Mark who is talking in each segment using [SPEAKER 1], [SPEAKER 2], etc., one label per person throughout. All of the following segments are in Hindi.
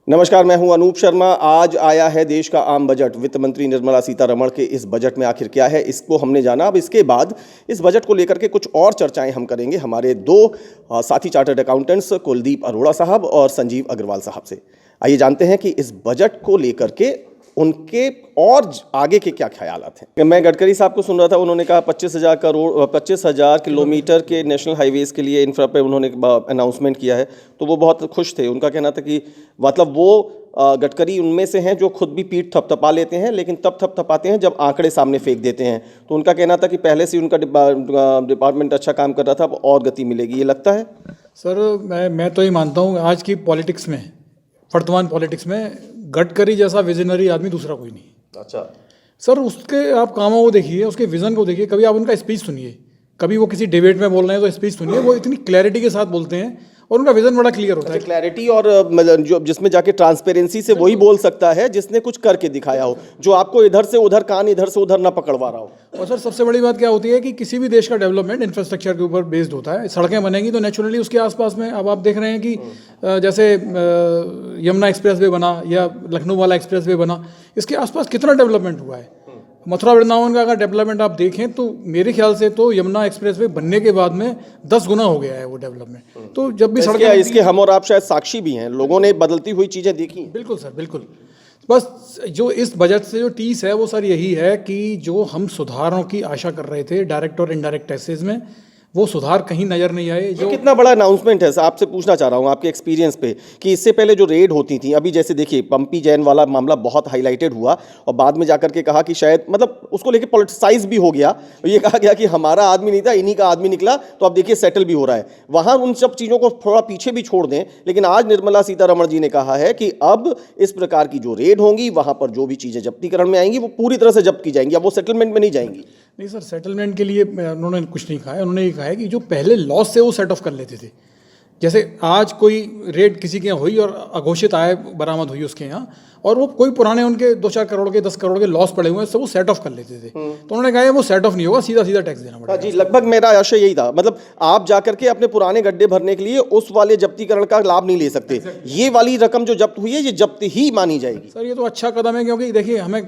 [SPEAKER 1] नमस्कार, मैं हूं अनूप शर्मा। आज आया है देश का आम बजट। वित्त मंत्री निर्मला सीतारमण के इस बजट में आखिर क्या है, इसको हमने जाना। अब इसके बाद इस बजट को लेकर के कुछ और चर्चाएं हम करेंगे हमारे दो साथी चार्टर्ड अकाउंटेंट्स कुलदीप अरोड़ा साहब और संजीव अग्रवाल साहब से। आइए जानते हैं कि इस बजट को लेकर के उनके और आगे के क्या ख्यालात हैं। मैं गडकरी साहब को सुन रहा था, उन्होंने कहा 25,000 किलोमीटर के नेशनल हाईवेज़ के लिए इंफ्रा पे उन्होंने अनाउंसमेंट किया है, तो वो बहुत खुश थे। उनका कहना था कि मतलब वो गडकरी उनमें से हैं जो खुद भी पीठ थपथपा लेते हैं, लेकिन तब थपथपाते हैं जब आंकड़े सामने फेंक देते हैं। तो उनका कहना था कि पहले से उनका डिपार्टमेंट अच्छा काम कर रहा था, अब और गति मिलेगी। ये लगता है
[SPEAKER 2] सर, मैं तो ये मानता हूँ आज की पॉलिटिक्स में, वर्तमान पॉलिटिक्स में गडकरी जैसा विजनरी आदमी दूसरा कोई नहीं।
[SPEAKER 1] अच्छा
[SPEAKER 2] सर, उसके आप कामों को देखिए, उसके विज़न को देखिए, कभी आप उनका स्पीच सुनिए, कभी वो किसी डिबेट में बोल रहे हैं तो स्पीच सुनिए, वो इतनी क्लैरिटी के साथ बोलते हैं और उनका विजन बड़ा क्लियर होता है।
[SPEAKER 1] क्लैरिटी और मतलब जो जिसमें जाके ट्रांसपेरेंसी से वही बोल सकता है जिसने कुछ करके दिखाया हो, जो आपको इधर से उधर कान इधर से उधर ना पकड़वा रहा हो।
[SPEAKER 2] और सर, सबसे बड़ी बात क्या होती है कि किसी भी देश का डेवलपमेंट इंफ्रास्ट्रक्चर के ऊपर बेस्ड होता है। सड़कें बनेंगी तो नेचुरली उसके आसपास में, अब आप देख रहे हैं कि जैसे यमुना एक्सप्रेस वे बना या लखनऊ वाला एक्सप्रेस वे बना, इसके आसपास कितना डेवलपमेंट हुआ है। मथुरा वृंदावन का अगर डेवलपमेंट आप देखें तो मेरे ख्याल से तो यमुना एक्सप्रेस वे बनने के बाद में 10 गुना हो गया है वो डेवलपमेंट। तो जब भी सड़कें
[SPEAKER 1] इसके हम और आप शायद साक्षी भी हैं, लोगों ने बदलती हुई चीज़ें देखी।
[SPEAKER 2] बिल्कुल सर, बिल्कुल। बस जो इस बजट से जो टीस है वो सर यही है कि जो हम सुधारों की आशा कर रहे थे डायरेक्ट और इनडायरेक्ट टैक्सेस में, वो सुधार कहीं नज़र नहीं आए। जो
[SPEAKER 1] कितना बड़ा अनाउंसमेंट है, आपसे पूछना चाह रहा हूँ आपके एक्सपीरियंस पे कि इससे पहले जो रेड होती थी, अभी जैसे देखिए पंपी जैन वाला मामला बहुत हाईलाइटेड हुआ और बाद में जाकर के कहा कि शायद मतलब उसको लेके पॉलिटिसाइज भी हो गया। ये कहा गया कि हमारा आदमी नहीं था, इन्हीं का आदमी निकला, तो अब देखिए सेटल भी हो रहा है। वहाँ उन सब चीज़ों को थोड़ा पीछे भी छोड़ दें, लेकिन आज निर्मला सीतारमण जी ने कहा है कि अब इस प्रकार की जो रेड होंगी, वहाँ पर जो भी चीज़ें जब्तीकरण में आएंगी वो पूरी तरह से जब्त की जाएंगी, अब वो सेटलमेंट में नहीं जाएंगी।
[SPEAKER 2] नहीं सर, सेटलमेंट के लिए उन्होंने कुछ नहीं कहा है। उन्होंने ये कहा है कि जो पहले लॉस से वो सेट ऑफ कर लेते थे, जैसे आज कोई रेड किसी के यहाँ हुई और अघोषित आय बरामद हुई उसके यहाँ, और वो कोई पुराने उनके 2-4 करोड़ के 10 करोड़ के लॉस पड़े हुए हैं, सब वो सेट ऑफ कर लेते थे। तो उन्होंने कहा है वो सेट ऑफ नहीं होगा, सीधा सीधा टैक्स देना पड़ेगा।
[SPEAKER 1] जी, लगभग मेरा आशय यही था। मतलब आप जाकर के अपने पुराने गड्ढे भरने के लिए उस वाले जब्तीकरण का लाभ नहीं ले सकते। ये वाली रकम जो जब्त हुई है ये जब्त ही मानी जाएगी।
[SPEAKER 2] सर, ये तो अच्छा कदम है, क्योंकि देखिए हमें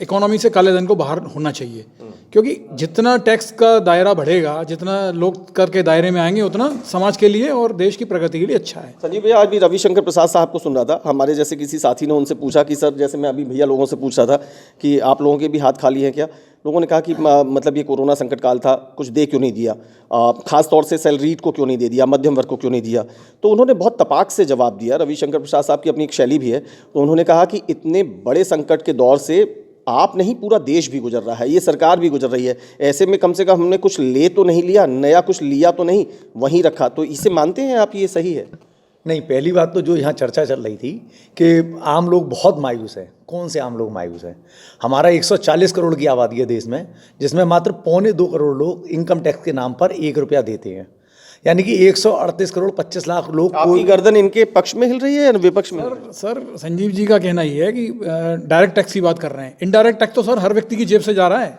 [SPEAKER 2] इकोनॉमी से काले धन को बाहर होना चाहिए, क्योंकि जितना टैक्स का दायरा बढ़ेगा, जितना लोग कर के दायरे में आएंगे, उतना समाज के लिए और देश की प्रगति के लिए अच्छा है।
[SPEAKER 1] संजीव भैया, आज भी रविशंकर प्रसाद साहब को सुन रहा था, हमारे जैसे किसी साथी ने उनसे पूछा कि सर, जैसे मैं अभी भैया लोगों से पूछ रहा था कि आप लोगों के भी हाथ खाली हैं क्या, लोगों ने कहा कि मतलब ये कोरोना संकट काल था, कुछ दे क्यों नहीं दिया, खास तौर से सैलरीड को क्यों नहीं दे दिया, मध्यम वर्ग को क्यों नहीं दिया। तो उन्होंने बहुत तपाक से जवाब दिया। रविशंकर प्रसाद साहब की अपनी एक शैली भी है। तो उन्होंने कहा कि इतने बड़े संकट के दौर से आप नहीं, पूरा देश भी गुजर रहा है, ये सरकार भी गुजर रही है। ऐसे में कम से कम हमने कुछ ले तो नहीं लिया, नया कुछ लिया तो नहीं, वहीं रखा। तो इसे मानते हैं आप, ये सही है?
[SPEAKER 3] नहीं, पहली बात तो जो यहाँ चर्चा चल रही थी कि आम लोग बहुत मायूस हैं। कौन से आम लोग मायूस हैं? हमारा 140 करोड़ की आबादी है देश में, जिसमें मात्र 1.25 करोड़ लोग इनकम टैक्स के नाम पर 1 रुपया देते हैं। यानी कि 138 करोड़ 25 लाख लोग।
[SPEAKER 1] आपकी गर्दन इनके पक्ष में हिल रही है या विपक्ष में?
[SPEAKER 2] सर, संजीव जी का कहना ये है कि डायरेक्ट टैक्स की बात कर रहे हैं। इनडायरेक्ट टैक्स तो सर हर व्यक्ति की जेब से जा रहा है।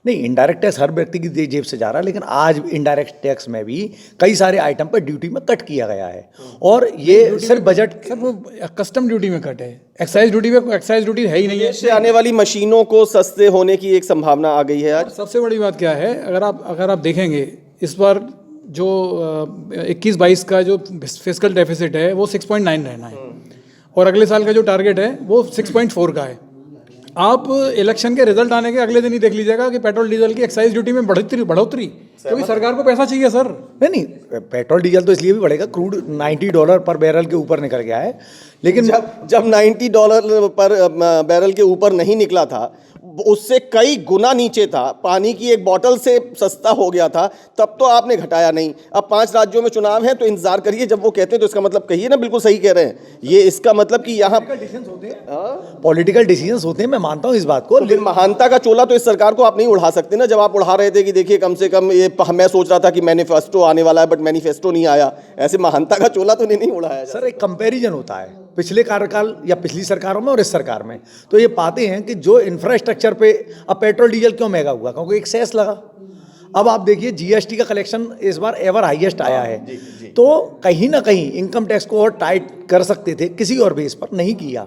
[SPEAKER 3] नहीं, इनडायरेक्ट टैक्स हर व्यक्ति की जेब से जा रहा है, लेकिन आज इनडायरेक्ट टैक्स में भी कई सारे आइटम पर ड्यूटी में कट किया गया है। और ये सिर्फ बजट,
[SPEAKER 2] सर वो कस्टम ड्यूटी में कट है, एक्साइज ड्यूटी में एक्साइज ड्यूटी है ही नहीं है।
[SPEAKER 1] से आने वाली मशीनों को सस्ते होने की एक संभावना आ गई है आज।
[SPEAKER 2] सबसे बड़ी बात क्या है, अगर आप देखेंगे इस बार जो 21-22 का जो फिस्कल डेफिसिट है वो 6.9 रहना है, और अगले साल का जो टारगेट है वो 6.4 का है। आप इलेक्शन के रिजल्ट आने के अगले दिन ही देख लीजिएगा कि पेट्रोल डीजल की एक्साइज ड्यूटी में बढ़ोतरी, क्योंकि सरकार को पैसा चाहिए सर।
[SPEAKER 3] नहीं, पेट्रोल डीजल तो इसलिए भी बढ़ेगा, क्रूड $90 पर बैरल के ऊपर निकल गया है। लेकिन
[SPEAKER 1] जब $90 पर बैरल के ऊपर नहीं निकला था, उससे कई गुना नीचे था, पानी की एक बोतल से सस्ता हो गया था, तब तो आपने घटाया नहीं। अब 5 राज्यों में चुनाव है तो इंतजार करिए, जब वो कहते हैं तो इसका मतलब कहिए ना, बिल्कुल सही कह रहे हैं। ये इसका मतलब कि यहाँ
[SPEAKER 3] पॉलिटिकल डिसीजंस होते हैं, मैं मानता हूँ इस बात को।
[SPEAKER 1] लेकिन महानता का चोला तो इस सरकार को आप नहीं उड़ा सकते ना। जब आप उड़ा रहे थे कि देखिए कम से कम ये, मैं सोच रहा था कि मैनिफेस्टो आने वाला है, बट मैनिफेस्टो नहीं आया, ऐसे महानता का चोला तो नहीं उड़ाया
[SPEAKER 3] सर। एक कंपैरिजन होता है पिछले कार्यकाल या पिछली सरकारों में और इस सरकार में, तो ये पाते हैं कि जो इंफ्रास्ट्रक्चर पे अब पेट्रोल डीजल क्यों महंगा हुआ, क्योंकि एक सेस लगा। अब आप देखिए जीएसटी का कलेक्शन इस बार एवर हाईएस्ट आया है, तो कहीं ना कहीं इनकम टैक्स को और टाइट कर सकते थे किसी और बेस पर, नहीं किया।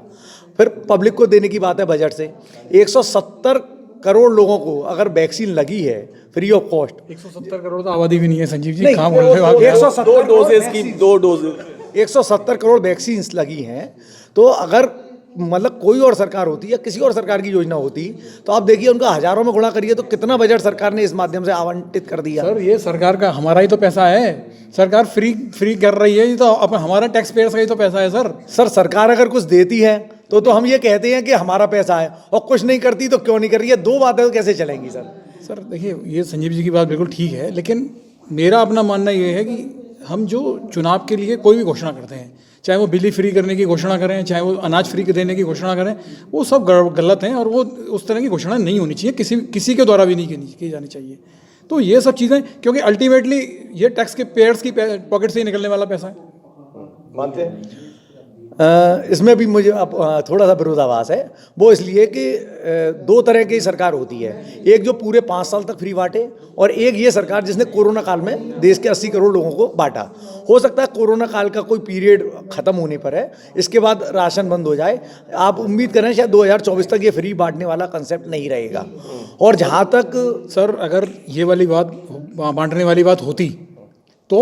[SPEAKER 3] फिर पब्लिक को देने की बात है बजट से, 170 करोड़ लोगों को अगर वैक्सीन लगी है फ्री ऑफ कॉस्ट।
[SPEAKER 2] 170 करोड़ तो आबादी भी नहीं है संजीव जी,
[SPEAKER 3] नहीं,
[SPEAKER 2] कहाँ बोल रहे हो आप?
[SPEAKER 3] 170
[SPEAKER 1] डोजेस की 2 डोज
[SPEAKER 3] 170 करोड़ वैक्सीन लगी हैं, तो अगर मतलब कोई और सरकार होती या किसी और सरकार की योजना होती तो आप देखिए उनका हजारों में गुणा करिए तो कितना बजट सरकार ने इस माध्यम से आवंटित कर दिया।
[SPEAKER 2] सर ये सरकार का, हमारा ही तो पैसा है, सरकार फ्री कर रही है, ये तो अब हमारा टैक्स पेयर्स का ही तो पैसा है सर।
[SPEAKER 3] सर सरकार अगर कुछ देती है तो हम ये कहते हैं कि हमारा पैसा है, और कुछ नहीं करती तो क्यों नहीं कर रही है, दो बातें तो कैसे चलेंगी सर?
[SPEAKER 2] सर देखिए, ये संजीव जी की बात बिल्कुल ठीक है, लेकिन मेरा अपना मानना ये है कि हम जो चुनाव के लिए कोई भी घोषणा करते हैं, चाहे वो बिजली फ्री करने की घोषणा करें, चाहे वो अनाज फ्री देने की घोषणा करें, वो सब गलत हैं और वो उस तरह की घोषणा नहीं होनी चाहिए, किसी के द्वारा भी नहीं की जानी चाहिए। तो ये सब चीज़ें, क्योंकि अल्टीमेटली ये टैक्स के पेयर्स की पॉकेट से ही निकलने वाला पैसा है।
[SPEAKER 1] मानते हैं?
[SPEAKER 3] इसमें भी मुझे अब थोड़ा सा विरोधाभास है। वो इसलिए कि दो तरह की सरकार होती है, एक जो पूरे 5 साल तक फ्री बांटे, और एक ये सरकार जिसने कोरोना काल में देश के 80 करोड़ लोगों को बांटा। हो सकता है कोरोना काल का कोई पीरियड खत्म होने पर है, इसके बाद राशन बंद हो जाए, आप उम्मीद करें शायद 2024 तक ये फ्री बांटने वाला कंसेप्ट नहीं रहेगा। और जहाँ तक
[SPEAKER 2] सर अगर ये वाली बात, बांटने वाली बात होती तो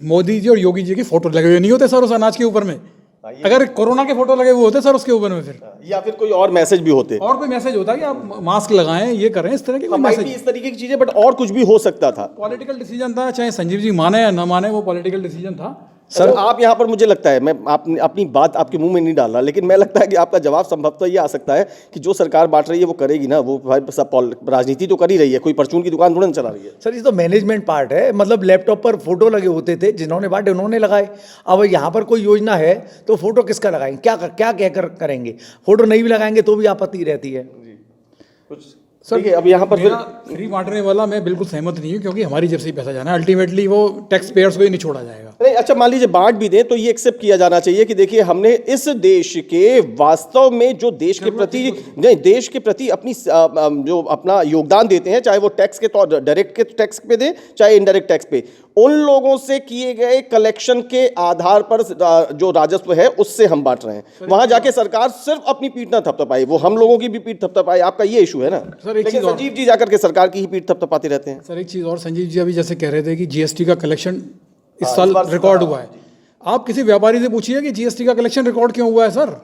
[SPEAKER 2] मोदी जी और योगी जी की फोटो लगे हुए नहीं होते सर उस अनाज के ऊपर में, अगर कोरोना के फोटो लगे हुए होते सर उसके ऊपर में, फिर
[SPEAKER 1] या फिर कोई और मैसेज भी होते,
[SPEAKER 2] और कोई मैसेज होता कि आप मास्क लगाएं, ये करें, इस तरह के कोई मैसेज,
[SPEAKER 1] इस तरीके की चीजें, बट और कुछ भी हो सकता था।
[SPEAKER 2] पॉलिटिकल डिसीजन था, चाहे संजीव जी माने या ना माने, वो पॉलिटिकल डिसीजन था।
[SPEAKER 1] सर आप यहाँ पर, मुझे लगता है, मैं अपनी बात आपके मुंह में नहीं डाल रहा, लेकिन मैं लगता है कि आपका जवाब संभवतः ये आ सकता है कि जो सरकार बांट रही है वो करेगी ना, वो भाई सब राजनीति तो कर ही रही है, कोई परचून की दुकान थोड़ा चला रही है।
[SPEAKER 3] सर ये तो मैनेजमेंट पार्ट है, मतलब लैपटॉप पर फोटो लगे होते थे, जिन्होंने बांटे उन्होंने लगाए। अब यहाँ पर कोई योजना है तो फोटो किसका लगाएंगे, क्या कहकर करेंगे? फोटो नहीं भी लगाएंगे तो भी आपत्ति रहती है।
[SPEAKER 2] सर अब यहाँ पर फ्री बांटने वाला मैं बिल्कुल सहमत नहीं हूँ, क्योंकि हमारी जेब से ही पैसा जाना है, अल्टीमेटली वो टैक्स पेयर्स को ही नहीं छोड़ा जाएगा।
[SPEAKER 1] नहीं, अच्छा मान लीजिए बांट भी दें तो ये एक्सेप्ट किया जाना चाहिए कि देखिए हमने इस देश के वास्तव में जो देश के प्रति अपनी जो अपना योगदान देते हैं, चाहे वो टैक्स के तौर डायरेक्ट के टैक्स पे दे चाहे इनडायरेक्ट टैक्स पे, उन लोगों से किए गए कलेक्शन के आधार पर जो राजस्व है उससे हम बांट रहे हैं। वहां जाके सरकार सिर्फ अपनी पीठ ना थपथपाए, वो हम लोगों की भी पीठ थपथपाए। आपका ये इशू है ना
[SPEAKER 2] सर। एक
[SPEAKER 1] लेकिन
[SPEAKER 2] चीज
[SPEAKER 1] संजीव जी जाकर के सरकार की ही पीठ थपथपाते रहते हैं।
[SPEAKER 2] सर एक चीज और, संजीव जी अभी जैसे कह रहे थे कि जीएसटी का कलेक्शन इस साल रिकॉर्ड हुआ है, आप किसी व्यापारी से पूछिए कि जीएसटी का कलेक्शन रिकॉर्ड क्यों हुआ है सर?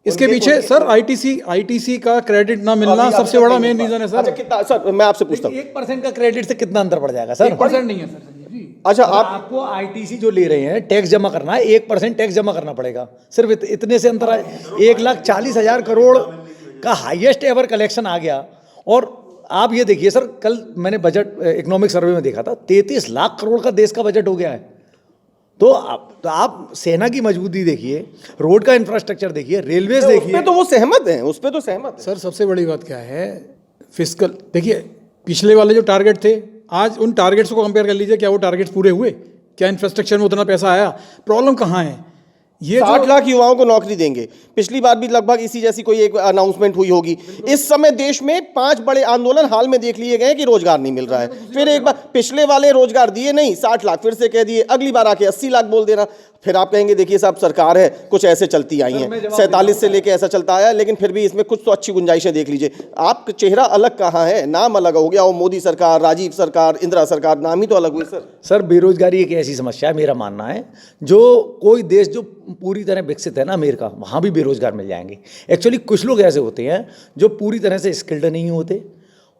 [SPEAKER 2] इसके पीछे सर आईटीसी का क्रेडिट ना मिलना सबसे बड़ा मेन रीजन है सर।
[SPEAKER 1] अच्छा कितना, सर मैं आपसे पूछता हूँ
[SPEAKER 3] 1% का क्रेडिट से कितना अंतर पड़ जाएगा सर?
[SPEAKER 2] 1% नहीं है सर संजीव जी।
[SPEAKER 1] अच्छा
[SPEAKER 3] आपको आईटीसी जो ले रहे हैं टैक्स जमा करना है, 1% टैक्स जमा करना पड़ेगा, सिर्फ इतने से अंतर है। 1,40,000 करोड़ का हाईएस्ट एवर कलेक्शन आ गया। और आप ये देखिए सर, कल मैंने बजट इकोनॉमिक सर्वे में देखा था, 33 लाख करोड़ का देश का बजट हो गया है। तो आप सेना की मजबूती देखिए, रोड का इंफ्रास्ट्रक्चर देखिए, रेलवेज देखिए।
[SPEAKER 1] तो वो सहमत हैं, उस पर तो सहमत है।
[SPEAKER 2] सर सबसे बड़ी बात क्या है, फिस्कल देखिए, पिछले वाले जो टारगेट थे, आज उन टारगेट्स को कंपेयर कर लीजिए, क्या वो टारगेट्स पूरे हुए? क्या इंफ्रास्ट्रक्चर में उतना पैसा आया? प्रॉब्लम कहाँ है? ये
[SPEAKER 1] 60 लाख युवाओं को नौकरी देंगे, पिछली बार भी लगभग इसी जैसी कोई एक अनाउंसमेंट हुई होगी। इस समय देश में 5 बड़े आंदोलन हाल में देख लिए गए कि रोजगार नहीं मिल रहा है। फिर एक बार पिछले वाले रोजगार दिए नहीं, 60 लाख फिर से कह दिए, अगली बार आके 80 लाख बोल देना। फिर आप कहेंगे देखिए साहब सरकार है, कुछ ऐसे चलती आई हैं, 47 से लेके ऐसा चलता आया, लेकिन फिर भी इसमें कुछ तो अच्छी गुंजाइशें देख लीजिए। आप चेहरा अलग कहाँ है, नाम अलग हो गया, वो मोदी सरकार, राजीव सरकार, इंदिरा सरकार, नाम ही तो अलग हुए सर।
[SPEAKER 3] सर बेरोजगारी एक ऐसी समस्या है, मेरा मानना है, जो कोई देश जो पूरी तरह विकसित है ना, अमेरिका, वहाँ भी बेरोजगार मिल जाएंगे। एक्चुअली कुछ लोग ऐसे होते हैं जो पूरी तरह से स्किल्ड नहीं होते,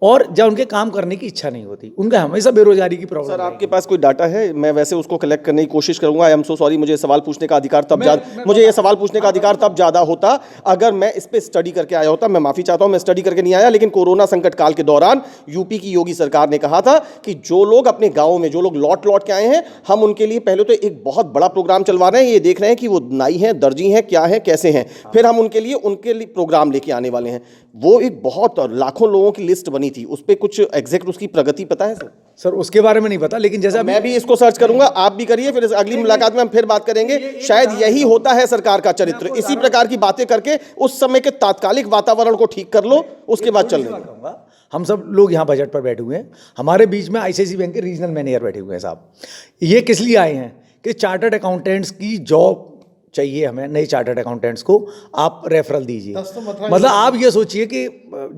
[SPEAKER 3] और जब उनके काम करने की इच्छा नहीं होती, उनका हमेशा बेरोजगारी की प्रॉब्लम।
[SPEAKER 1] सर आपके पास कोई डाटा है? मैं वैसे उसको कलेक्ट करने की कोशिश करूंगा। आई एम सो सॉरी, मुझे सवाल पूछने का अधिकार तब मुझे ये सवाल पूछने का अधिकार तब ज़्यादा होता अगर मैं इस पर स्टडी करके आया होता। मैं माफ़ी चाहता हूँ, मैं स्टडी करके नहीं आया, लेकिन कोरोना संकट काल के दौरान यूपी की योगी सरकार ने कहा था कि जो लोग अपने गाँव में, जो लोग लौट के आए हैं, हम उनके लिए पहले तो एक बहुत बड़ा प्रोग्राम चलवा रहे हैं, ये देख रहे हैं कि वो नाई हैं, दर्जी हैं, क्या है, कैसे हैं, फिर हम उनके लिए प्रोग्राम लेके आने वाले हैं। वो एक बहुत लाखों लोगों की लिस्ट बनी थी, उस पर कुछ एग्जैक्ट उसकी प्रगति पता है सर?
[SPEAKER 3] सर उसके बारे में नहीं पता, लेकिन जैसा
[SPEAKER 1] मैं भी इसको सर्च करूंगा, आप भी करिए, फिर अगली मुलाकात में हम फिर बात करेंगे। शायद यही होता है सरकार का चरित्र, इसी प्रकार की बातें करके उस समय के तात्कालिक वातावरण को ठीक कर लो, उसके बाद चल रहे।
[SPEAKER 3] हम सब लोग यहाँ बजट पर बैठे हुए हैं। हमारे बीच में आईसीआईसीआई बैंक के रीजनल मैनेजर बैठे हुए हैं साहब। ये किस लिए आए हैं कि चार्टर्ड अकाउंटेंट्स की जॉब चाहिए हमें, नई चार्टर्ड अकाउंटेंट्स को आप रेफरल दीजिए। मतलब आप ये सोचिए कि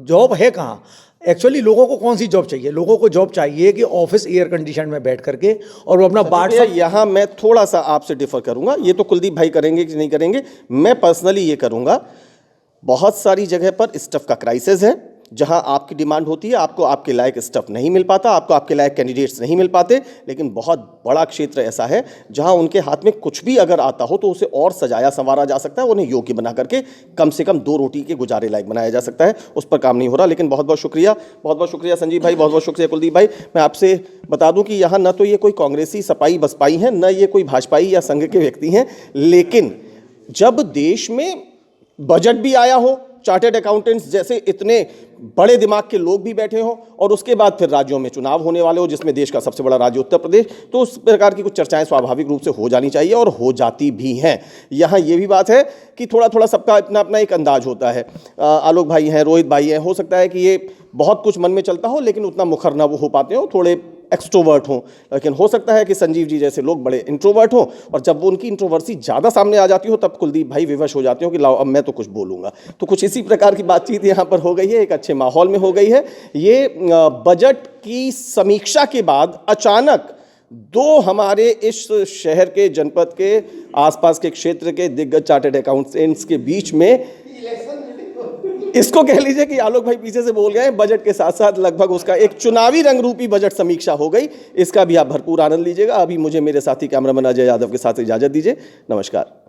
[SPEAKER 3] जॉब है कहाँ। एक्चुअली लोगों को कौन सी जॉब चाहिए? लोगों को जॉब चाहिए कि ऑफिस एयर कंडीशन में बैठ करके और वो अपना बाट
[SPEAKER 1] यहाँ मैं थोड़ा सा आपसे डिफर करूंगा। ये तो कुलदीप भाई करेंगे कि नहीं करेंगे, मैं पर्सनली ये करूंगा। बहुत सारी जगह पर स्टफ का क्राइसिस है, जहां आपकी डिमांड होती है, आपको आपके लायक स्टफ नहीं मिल पाता, आपको आपके लायक कैंडिडेट्स नहीं मिल पाते। लेकिन बहुत बड़ा क्षेत्र ऐसा है जहां उनके हाथ में कुछ भी अगर आता हो तो उसे और सजाया संवारा जा सकता है, उन्हें योग्य बना करके कम से कम 2 रोटी के गुजारे लायक बनाया जा सकता है। उस पर काम नहीं हो रहा। लेकिन बहुत बहुत शुक्रिया संजीव भाई, बहुत बहुत शुक्रिया कुलदीप भाई। मैं आपसे बता दूं कि यहाँ न तो ये कोई कांग्रेसी सपाई बसपाई हैं, न ये कोई भाजपाई या संघ के व्यक्ति हैं। लेकिन जब देश में बजट भी आया हो, चार्टर्ड अकाउंटेंट्स जैसे इतने बड़े दिमाग के लोग भी बैठे हों, और उसके बाद फिर राज्यों में चुनाव होने वाले हो, जिसमें देश का सबसे बड़ा राज्य उत्तर प्रदेश, तो उस प्रकार की कुछ चर्चाएं स्वाभाविक रूप से हो जानी चाहिए और हो जाती भी हैं। यहाँ ये भी बात है कि थोड़ा थोड़ा सबका अपना अपना एक अंदाज होता है। आलोक भाई हैं, रोहित भाई हैं, हो सकता है कि ये बहुत कुछ मन में चलता हो लेकिन उतना मुखर ना वो हो पाते हो, थोड़े एक्सट्रोवर्ट हों। लेकिन हो सकता है कि संजीव जी जैसे लोग बड़े इंट्रोवर्ट हों, और जब वो उनकी इंट्रोवर्सी ज़्यादा सामने आ जाती हो तब कुलदीप भाई विवश हो जाते हो कि लाओ अब मैं तो कुछ बोलूँगा। तो कुछ इसी प्रकार की बातचीत यहाँ पर हो गई है, एक अच्छे माहौल में हो गई है। ये बजट की समीक्षा के बाद अचानक 2 हमारे इस शहर के, जनपद के, आसपास के क्षेत्र के दिग्गज चार्टर्ड अकाउंटेंट्स के बीच में, इसको कह लीजिए कि आलोक भाई पीछे से बोल गए, बजट के साथ साथ लगभग उसका एक चुनावी रंग रूपी बजट समीक्षा हो गई। इसका भी आप भरपूर आनंद लीजिएगा। अभी मुझे मेरे साथी कैमरामैन अजय यादव के साथ इजाजत दीजिए। नमस्कार।